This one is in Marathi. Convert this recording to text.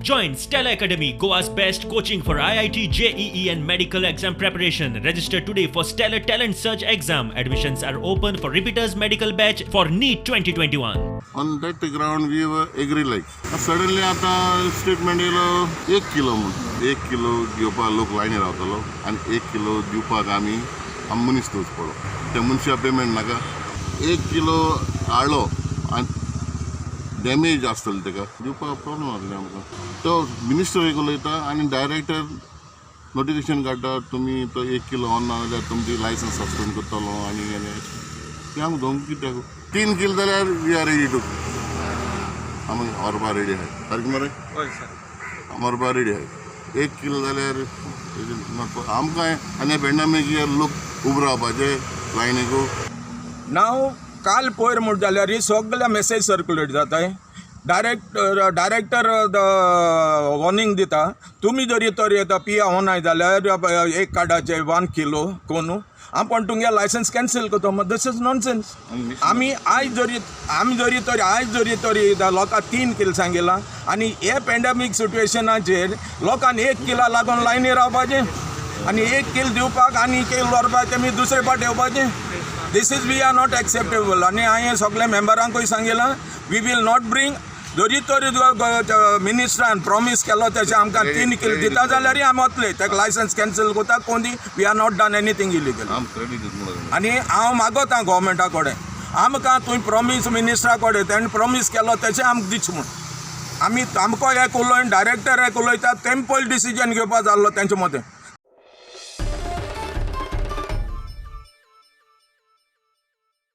Join Stella Academy, Goa's best coaching for IIT, JEE and medical exam preparation. Register today for Stellar Talent Search exam. Admissions are open for repeaters medical batch for NEET 2021. On that ground we were agree like. Suddenly आता statement येलो 1 किलो म्हणून 1 किलो घेवपा लोक लायनी रावतलो आनी 1 किलो दिवपाक आमी मनीस तोच पडलो. ते मनशा पेमेंट नाका 1 किलो आळो आनी डॅमेज आसतलो तेका दिवपाक प्रॉब्लम जातले आमकां. तो मिनिस्टर एक उलयता आनी डायरेक्टर नोटिफिकेशन काडटा तुमी तो 1 किलो ना जाल्यार तुमची लायसन्स सस्पेंड करतलो आनी ती आमकां धमकी कित्याक 3 किलो जाल्यार वी आर रेडी टू आमी व्हरपा रेडी आहाय सारकें मरे व्हरपा रेडी आहाय 1 किलो जाल्यार आमकां आनी पेंडेमीक लोक उबे रावपाचे लायनीक नाव काल पयर म्हूण जाल्यार सगळ्या मेसेज सर्क्युलेट जाताय डायरेक्टर वॉर्निंग दिता तुमी जरी तर येता पिया होनाय जाल्यार एक कार्डाचे 1 किलो कोनू आपण तुमगे लायसन्स कॅन्सल करतो मग दिस इज नॉनसेन्स. आमी जरी तरी लोकांक 3 किलो सांगिला आनी हे पेंडेमीक सिट्युएशनाचेर लोकांक 1 किला लागून लायनी रावपाचें आनी 1 किल दिवपाक आनी किल व्हरपाचें आमी दुसरे फावट येवपाचें. This is we are not acceptable आनी हांवें सगळ्या मेंबरांकूय सांगिलां वी वील नॉट ब्रिंग जरी तरी मिनिस्टरान प्रॉमीस केलो तशें आमकां 3 किल दिता जाल्यार आमी वतले ताका लायसन्स कॅन्सल कोता कोणी we are not done anything illegal. आनी हांव मागोता गोवमेंटा कडेन आमकां तुवें प्रॉमीस मिनिस्टरा कडेन ताणें प्रॉमीस केलो तशें आमकां दिच म्हूण आमी आमकां एक उलयन डायरेक्टर एक उलयता तें पयलीं डिसिजन घेवपा जाल्लो तेंचे मदें